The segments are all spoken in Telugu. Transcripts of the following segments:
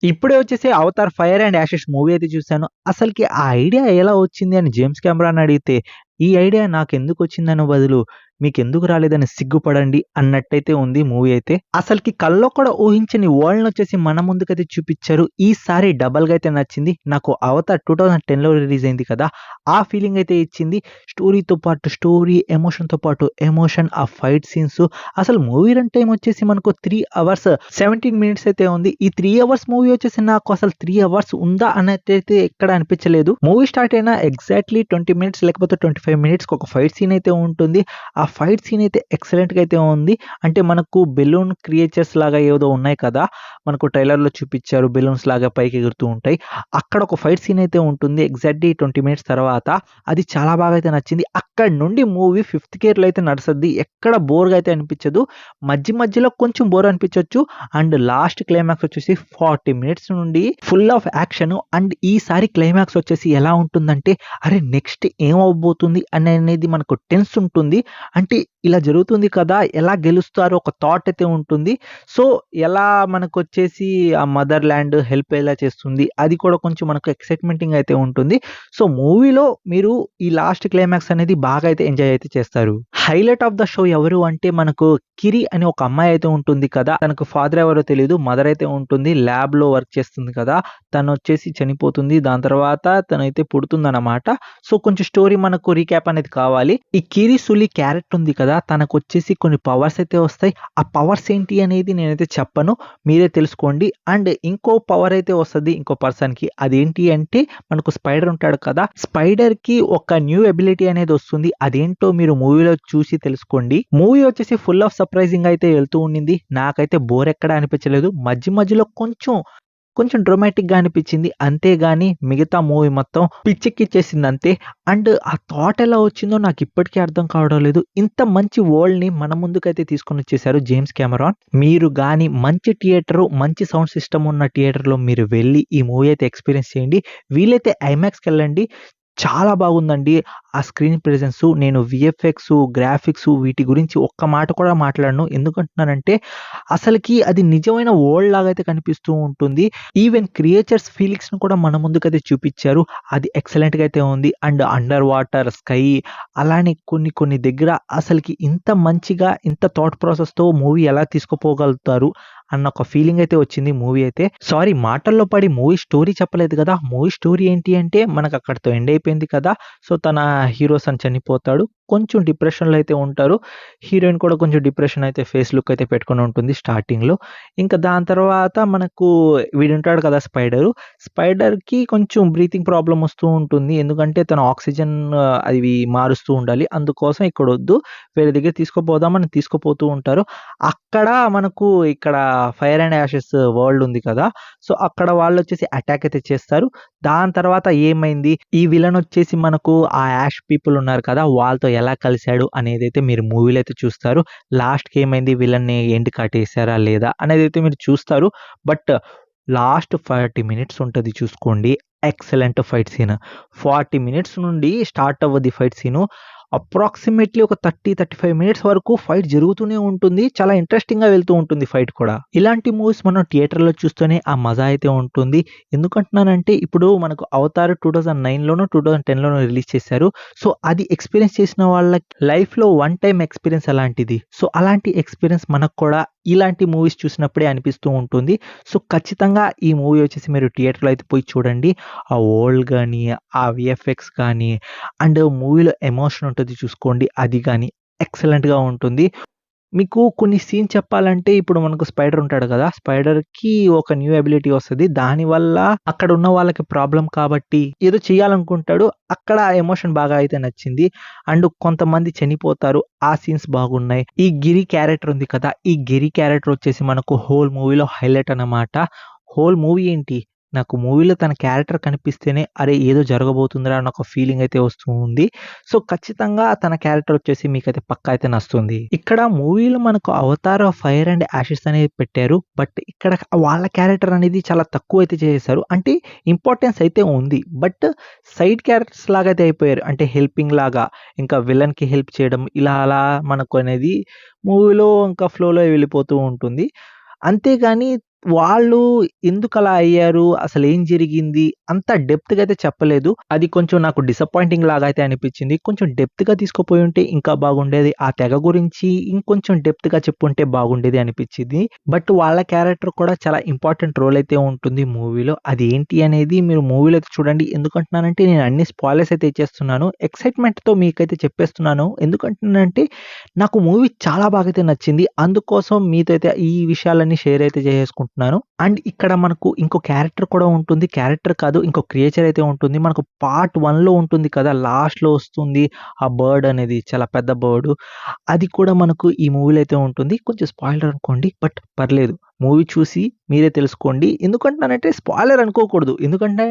ఇప్పుడే వచ్చేసి 'Avatar fire and Ashes' movie అయితే చూసాను. అసలకి ఆ ఐడియా ఎలా వచ్చింది అని జేమ్స్ కెమెరాని అడిగితే, ఈ ఐడియా నాకెందుకొచ్చిందనో బదులు, మీకెందుకు రాలేదని సిగ్గుపడండి అన్నట్టయితే ఉంది మూవీ అయితే. అసలకి కల్లో కూడా ఊహించని వరల్డ్‌నొచ్చేసి మన ముందుకైతే చూపిచ్చారు. ఈసారి డబల్‌గా అయితే నచ్చింది. నాకు 'అవతార్' 2010లో రిలీజ్ అయింది కదా! ఆ ఫీలింగ్ అయితే ఇచ్చింది. స్టోరీతో పాటు స్టోరీ, ఎమోషన్‌తో పాటు ఎమోషన్, ఆ ఫైట్ సీన్స్ అసలు మూవీ రన్ టైమ్ వచ్చేసి మనకు 3 అవర్స్ 17 మినిట్స్ అయితే ఉంది. ఈ 3 అవర్స్ మూవీ వచ్చేసి నాకు అసలు 3 అవర్స్ ఉందా అన్నట్టయితే ఎక్కడ అనిపించలేదు. మూవీ స్టార్ట్ అయిన ఎగ్జాక్ట్‌లీ 20 మినిట్స్ లేకపోతే 25 మినిట్స్‌కి ఒక ఫైట్ సీన్ అయితే ఉంటుంది. ఆ ఫైట్ సీన్ అయితే ఎక్సలెంట్‌గా అయితే ఉంది. అంటే మనకు బెలూన్ క్రియేచర్స్ లాగా ఏదో ఉన్నాయి కదా! మనకు ట్రైలర్‌లో చూపిచ్చారు. బెలూన్స్ లాగా పైకి ఎగురుతూ ఉంటాయి. అక్కడ ఒక ఫైట్ సీన్ అయితే ఉంటుంది. ఎగ్జాక్ట్‌లీ 20 మినిట్స్ తర్వాత అది చాలా బాగా అయితే నచ్చింది. అక్కడి నుండి మూవీ ఫిఫ్త్ గేర్‌లో అయితే నడుస్తది. ఎక్కడ బోర్‌గా అయితే అనిపించదు. మధ్యలో కొంచెం బోర్ అనిపించొచ్చు. అండ్ లాస్ట్ క్లైమాక్స్ వచ్చేసి 40 మినిట్స్ నుండి ఫుల్ ఆఫ్ యాక్షన్ అండ్ ఈసారి క్లైమాక్స్ వచ్చేసి ఎలా ఉంటుందంటే, అరే నెక్స్ట్ ఏమవ్వబోతుంది అనేది మనకు టెన్స్ ఉంటుంది. అంటే ఇలా జరుగుతుంది కదా! ఎలా గెలుస్తారో ఒక థాట్ అయితే ఉంటుంది. సో, ఎలా మనకొచ్చేసి ఆ మదర్ ల్యాండ్ హెల్ప్ ఎలా చేస్తుంది, అది కూడా కొంచెం మనకు ఎక్సైట్‌మెంటింగ్ అయితే ఉంటుంది. సో, మూవీలో మీరు ఈ లాస్ట్ క్లైమాక్స్ అనేది బాగా అయితే ఎంజాయ్ అయితే చేస్తారు. హైలైట్ ఆఫ్ ద షో ఎవరు అంటే మనకు కిరి అని ఒక అమ్మాయి అయితే ఉంటుంది కదా! తనకు ఫాదర్ ఎవరో తెలీదు. మదర్ అయితే ఉంటుంది. ల్యాబ్‌లో వర్క్ చేస్తుంది కదా! తనొచ్చేసి చనిపోతుంది. దాని తర్వాత తనైతే పుడుతుందనమాట. సో, కొంచెం స్టోరీ మనకు రీక్యాప్ అనేది కావాలి. ఈ కిరి సులి క్యారెక్టర్ ఉంది కదా! తనకొచ్చేసి కొన్ని పవర్స్ అయితే వస్తాయి. ఆ పవర్స్ ఏంటి అనేది నేనైతే చెప్పను. మీరే తెలుసుకోండి. అండ్ ఇంకో పవర్ అయితే వస్తది ఇంకో పర్సన్‌కి. అదేంటి అంటే మనకు స్పైడర్ ఉంటాడు కదా! స్పైడర్‌కి ఒక న్యూ ఎబిలిటీ అనేది వస్తుంది. అదేంటో మీరు మూవీలో చూసి తెలుసుకోండి. మూవీ వచ్చేసి ఫుల్ ఆఫ్ సర్ప్రైజింగ్ అయితే వెళ్తూ ఉండింది. నాకైతే బోర్ ఎక్కడ అనిపించలేదు. మధ్యలో కొంచెం డ్రామాటిక్‌గా అనిపించింది. అంతేగాని మిగతా మూవీ మొత్తం పిచ్చెక్కిచ్చేసింది అంతే. అండ్ ఆ థాట్ ఎలా వచ్చిందో నాకు ఇప్పటికీ అర్థం కావడం లేదు. ఇంత మంచి వరల్డ్‌ని మన ముందుకైతే తీసుకొనొచ్చేసారు జేమ్స్ కెమెరాన్. మీరు గాని మంచి థియేటరు, మంచి సౌండ్ సిస్టమ్ ఉన్న థియేటర్‌లో మీరు వెళ్లి ఈ మూవీ అయితే ఎక్స్‌పీరియన్స్ చేయండి. వీలైతే ఐమాక్స్‌కెళ్ళండి. చాలా బాగుందండి. ఆ స్క్రీన్ ప్రెజెన్సు, నేను వీఎఫ్ఎక్సు, గ్రాఫిక్సు వీటి గురించి ఒక్క మాట కూడా మాట్లాడను. ఎందుకంటున్నానంటే అసలకి అది నిజమైన వరల్డ్ లాగా అయితే కనిపిస్తూ ఉంటుంది. ఈవెన్ క్రియేచర్స్ ఫీలింగ్స్‌ని కూడా మన ముందుకైతే చూపిచ్చారు. అది ఎక్సలెంట్‌గా అయితే ఉంది. అండ్ అండర్ వాటర్, స్కై అలానే కొన్ని దగ్గర అసలకి ఇంత మంచిగా ఇంత థాట్ ప్రాసెస్‌తో మూవీ ఎలా తీసుకుపోగలుగుతారు అన్న ఒక ఫీలింగ్ అయితే వచ్చింది మూవీ అయితే. సారీ మాటల్లో పడి మూవీ స్టోరీ చెప్పలేదు కదా! మూవీ స్టోరీ ఏంటి అంటే మనకు అక్కడితో ఎండ్ అయిపోయింది కదా! సో, తన హీరో సన్ చనిపోతాడు. కొంచెం డిప్రెషన్‌లో అయితే ఉంటారు. హీరోయిన్ కూడా కొంచెం డిప్రెషన్ అయితే ఫేస్ లుక్ అయితే పెట్టుకొని ఉంటుంది స్టార్టింగ్‌లో. ఇంకా దాని తర్వాత మనకు వీడుంటాడు కదా స్పైడరు. స్పైడర్‌కి కొంచెం బ్రీతింగ్ ప్రాబ్లమ్ వస్తూ ఉంటుంది. ఎందుకంటే తను ఆక్సిజన్ అవి మారుస్తూ ఉండాలి. అందుకోసం ఇక్కడొద్దు వేరే దగ్గరికి తీసుకుపోదామని తీసుకుపోతూ ఉంటారు. అక్కడ మనకు ఇక్కడ ఫైర్ అండ్ యాషెస్ వరల్డ్ ఉంది కదా! సో, అక్కడ వాళ్ళొచ్చేసి అటాక్ అయితే చేస్తారు. దాని తర్వాత ఏమైంది? ఈ విలన్ వచ్చేసి మనకు ఆ యాష్ పీపుల్ ఉన్నారు కదా! వాళ్ళతో ఎలా కలిసాడు అనేదైతే మీరు మూవీలో అయితే చూస్తారు. లాస్ట్‌కి ఏమైంది? విలన్‌ని ఎండ్ కట్టేసారా లేదా? అనేదైతే మీరు చూస్తారు. బట్ లాస్ట్ 40 మినిట్స్ ఉంటది చూసుకోండి. Excellent fight scene. 40 మినిట్స్ నుండి స్టార్ట్ అవ్వద్ది ఫైట్ సీను. అప్రాక్సిమేట్‌లీ ఒక 35 మినిట్స్ వరకు ఫైట్ జరుగుతూనే ఉంటుంది. చాలా ఇంట్రెస్టింగ్‌గా వెళ్తూ ఉంటుంది ఫైట్ కూడా. ఇలాంటి మూవీస్ మనం థియేటర్‌లో చూస్తేనే ఆ మజా అయితే ఉంటుంది. ఎందుకంటున్నానంటే ఇప్పుడు మనకు 'అవతార్' 2009లోనో, 2010లోనో రిలీజ్ చేశారు. సో, అది ఎక్స్‌పీరియన్స్ చేసిన వాళ్ళకి లైఫ్‌లో వన్ టైమ్ ఎక్స్‌పీరియన్స్ అలాంటిది. సో, అలాంటి ఎక్స్‌పీరియన్స్ మనకు కూడా ఇలాంటి మూవీస్ చూసినప్పుడే అనిపిస్తూ ఉంటుంది. సో, ఖచ్చితంగా ఈ మూవీ వచ్చేసి మీరు థియేటర్‌లో అయితే పోయి చూడండి. ఆ వరల్డ్ గాని, ఆ వీఎఫ్ఎక్స్ గాని అండ్ మూవీలో ఎమోషన్ ఉంటది చూసుకోండి. అది గాని ఎక్సలెంట్‌గా ఉంటుంది. మీకు కొన్ని సీన్ చెప్పాలంటే ఇప్పుడు మనకు స్పైడర్ ఉంటాడు కదా! స్పైడర్‌కి ఒక న్యూ ఎబిలిటీ వస్తది. దానివల్ల అక్కడ ఉన్న వాళ్ళకి ప్రాబ్లమ్ కాబట్టి ఏదో చేయాలనుకుంటాడు. అక్కడ ఆ ఎమోషన్ బాగా అయితే నచ్చింది. అండ్ కొంతమంది చనిపోతారు. ఆ సీన్స్ బాగున్నాయి. ఈ గిరి క్యారెక్టర్ ఉంది కదా! ఈ గిరి క్యారెక్టర్ వచ్చేసి మనకు హోల్ మూవీలో హైలైట్ అన్నమాట. హోల్ మూవీ ఏంటి నాకు మూవీలో తన క్యారెక్టర్ కనిపిస్తేనే అరే! ఏదో జరగబోతుందిరా అన్న ఒక ఫీలింగ్ అయితే వస్తూ ఉంది. సో, ఖచ్చితంగా తన క్యారెక్టర్ వచ్చేసి మీకైతే పక్కా అయితే నచ్చుతుంది. ఇక్కడ మూవీలో మనకు 'అవతార్ ఫైర్ అండ్ యాషెస్' అనేది పెట్టారు. బట్ ఇక్కడ వాళ్ళ క్యారెక్టర్ అనేది చాలా తక్కువైతే చేసేసారు. అంటే ఇంపార్టెన్స్ అయితే ఉంది. బట్ సైడ్ క్యారెక్టర్స్ లాగా అయితే అయిపోయారు. అంటే హెల్పింగ్ లాగా ఇంకా విలన్‌కి హెల్ప్ చేయడం ఇలా అలా మనకు అనేది మూవీలో ఇంకా ఫ్లోలో వెళ్ళిపోతూ ఉంటుంది. అంతేగాని వాళ్ళు ఎందుకలా అయ్యారు? అసలేం జరిగింది? అంత డెప్త్‌గా అయితే చెప్పలేదు. అది కొంచెం నాకు డిసప్పాయింటింగ్ లాగా అయితే అనిపిచ్చింది. కొంచెం డెప్త్‌గా తీసుకుపోయుంటే ఇంకా బాగుండేది. ఆ తెగ గురించి ఇంకొంచెం డెప్త్‌గా చెప్పుంటే బాగుండేది అనిపిచ్చింది. బట్ వాళ్ళ క్యారెక్టర్ కూడా చాలా ఇంపార్టెంట్ రోల్ అయితే ఉంటుంది మూవీలో. అది ఏంటి అనేది మీరు మూవీలో అయితే చూడండి. ఎందుకంటున్నానంటే నేను అన్ని స్పాయిలర్స్ అయితే ఇచ్చేస్తున్నాను. ఎక్సైట్‌మెంట్‌తో మీకైతే చెప్పేస్తున్నాను. ఎందుకంటున్నానంటే నాకు మూవీ చాలా బాగైతే నచ్చింది. అందుకోసం మీతో అయితే ఈ విషయాలన్నీ షేర్ అయితే చేసేసుకుంటున్నాను. అండ్ ఇక్కడ మనకు ఇంకో క్యారెక్టర్ కూడా ఉంటుంది. క్యారెక్టర్ కాదు ఇంకో క్రియేచర్ అయితే ఉంటుంది. మనకు పార్ట్ 1లో ఉంటుంది కదా! లాస్ట్‌లో వస్తుంది. ఆ బర్డ్ అనేది చాలా పెద్ద బర్డు. అది కూడా మనకు ఈ మూవీలో అయితే ఉంటుంది. కొంచెం స్పాయిలర్ అనుకోండి. బట్ పర్లేదు. మూవీ చూసి మీరే తెలుసుకోండి. ఎందుకంటున్నానంటే స్పాయిలర్ అనుకోకూడదు. ఎందుకంటే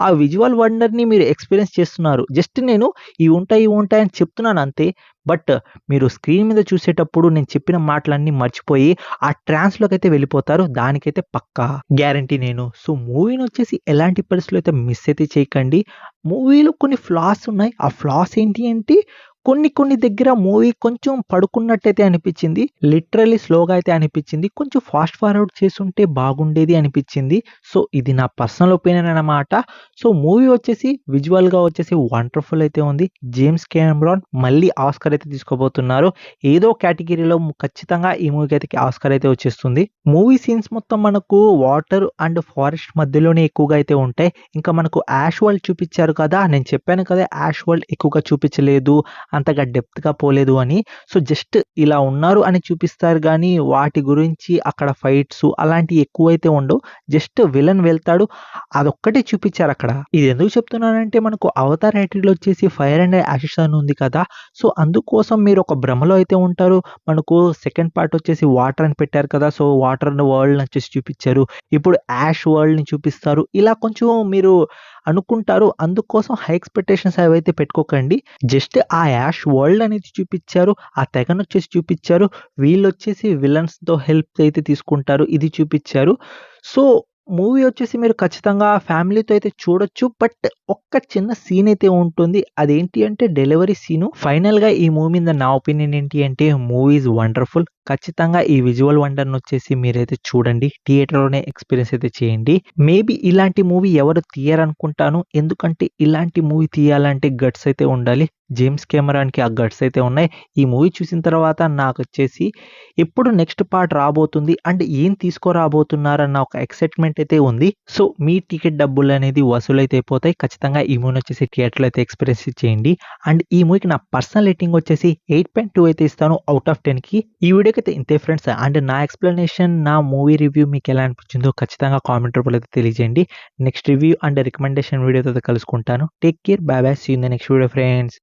ఆ విజువల్ వండర్‌ని మీరు ఎక్స్‌పీరియన్స్ చేస్తున్నారు. జస్ట్ నేను ఇవి ఉంటాయి, ఇవి ఉంటాయి అని చెప్తున్నాను అంతే. బట్ మీరు స్క్రీన్ మీద చూసేటప్పుడు నేను చెప్పిన మాటలన్నీ మర్చిపోయి ఆ ట్రాన్స్‌లోకైతే వెళ్ళిపోతారు. దానికైతే పక్కా గ్యారంటీ నేను. సో, మూవీనొచ్చేసి ఎలాంటి పరిస్థితిలో అయితే మిస్ అయితే చేయకండి. మూవీలో కొన్ని ఫ్లాస్ ఉన్నాయి. ఆ ఫ్లాస్ ఏంటి అంటే కొన్ని దగ్గర మూవీ కొంచెం పడుకున్నట్టయితే అనిపిచ్చింది. లిటరల్లీ స్లోగా అయితే అనిపిచ్చింది. కొంచెం ఫాస్ట్ ఫార్వర్డ్ చేసుంటే బాగుండేది అనిపిచ్చింది. సో, ఇది నా పర్సనల్ ఒపీనియన్ అన్నమాట. సో, మూవీ వచ్చేసి విజువల్‌గా వచ్చేసి వండర్‌ఫుల్ అయితే ఉంది. జేమ్స్ కెమెరాన్ మళ్ళీ ఆస్కార్ అయితే తీసుకోబోతున్నారు. ఏదో కేటగిరీలో ఖచ్చితంగా ఈ మూవీకైతే ఆస్కార్ అయితే వచ్చేస్తుంది. మూవీ సీన్స్ మొత్తం మనకు వాటర్ అండ్ ఫారెస్ట్ మధ్యలోనే ఎక్కువగా అయితే ఉంటాయి. ఇంకా మనకు యాష్ వరల్డ్ చూపిచ్చారు కదా! నేను చెప్పాను కదా! యాష్ వరల్డ్ ఎక్కువగా చూపిచ్చలేదు. అంతగా డెప్త్‌గా పోలేదు అని. సో, జస్ట్ ఇలా ఉన్నారు అని చూపిస్తారు గానీ, వాటి గురించి అక్కడ ఫైట్స్ అలాంటియి ఎక్కువైతే ఉండవు. జస్ట్ విలన్ వెళ్తాడు. అదొక్కటే చూపిచ్చారక్కడ. ఇది ఎందుకు చెప్తున్నానంటే మనకు 'అవతార్' టైటిల్ వచ్చేసి ఫైర్ అండ్ యాషెస్ అని ఉంది కదా! సో, అందుకోసం మీరు ఒక భ్రమలో అయితే ఉంటారు. మనకు సెకండ్ పార్ట్ వచ్చేసి వాటర్ అని పెట్టారు కదా! సో, వాటర్ వరల్డ్‌ని వచ్చేసి చూపిచ్చారు. ఇప్పుడు యాష్ వరల్డ్‌ని చూపిస్తారు. ఇలా కొంచెం మీరు అనుకుంటారు. అందుకోసం హై ఎక్స్‌పెక్టేషన్స్ అవైతే పెట్టుకోకండి. జస్ట్ ఆ యాష్ వరల్డ్ అనేది చూపిచ్చారు. ఆ తెగనొచ్చేసి చూపిచ్చారు. వీళ్ళొచ్చేసి విలన్స్‌తో హెల్ప్ అయితే తీసుకుంటారు. ఇది చూపిచ్చారు. సో, మూవీ వచ్చేసి మీరు ఖచ్చితంగా ఫ్యామిలీతో అయితే చూడొచ్చు. బట్ ఒక్క చిన్న సీన్ అయితే ఉంటుంది. అదేంటి అంటే డెలివరీ సీను. ఫైనల్‌గా ఈ మూవీ మీద నా ఒపీనియన్ ఏంటి అంటే మూవీ ఈజ్ వండర్‌ఫుల్. ఖచ్చితంగా ఈ విజువల్ వండర్‌నొచ్చేసి మీరైతే చూడండి. థియేటర్‌లోనే ఎక్స్‌పీరియన్స్ అయితే చేయండి. మేబీ ఇలాంటి మూవీ ఎవరు తీయరనుకుంటాను. ఎందుకంటే ఇలాంటి మూవీ తీయాలంటే గట్స్ అయితే ఉండాలి. జేమ్స్ కెమెరాన్‌కి ఆ గట్స్ అయితే ఉన్నాయి. ఈ మూవీ చూసిన తర్వాత నాకొచ్చేసి ఎప్పుడు నెక్స్ట్ పార్ట్ రాబోతుంది అండ్ ఏం తీసుకురాబోతున్నారన్న ఒక ఎక్సైట్‌మెంట్ అయితే ఉంది. సో, మీ టికెట్ డబ్బులనేది వసూలైతే అయిపోతాయి. ఖచ్చితంగా ఈ మూవీనొచ్చేసి థియేటర్‌లో అయితే ఎక్స్‌పీరియన్స్ చేయండి. అండ్ ఈ మూవీకి నా పర్సనల్ రేటింగ్ వచ్చేసి 8.2 అయితే ఇస్తాను ఔట్ ఆఫ్ 10కి. ఈ వీడియోకైతే ఇంతే ఫ్రెండ్స్. అండ్ నా ఎక్స్‌ప్లనేషన్, నా మూవీ రివ్యూ మీకెలా అనిపించిందో ఖచ్చితంగా కామెంట్ రూపంలో అయితే తెలియజేయండి. నెక్స్ట్ రివ్యూ అండ్ రికమెండేషన్ వీడియోతో కలుసుకుంటాను. Take care. Bye bye. See you in the next video friends.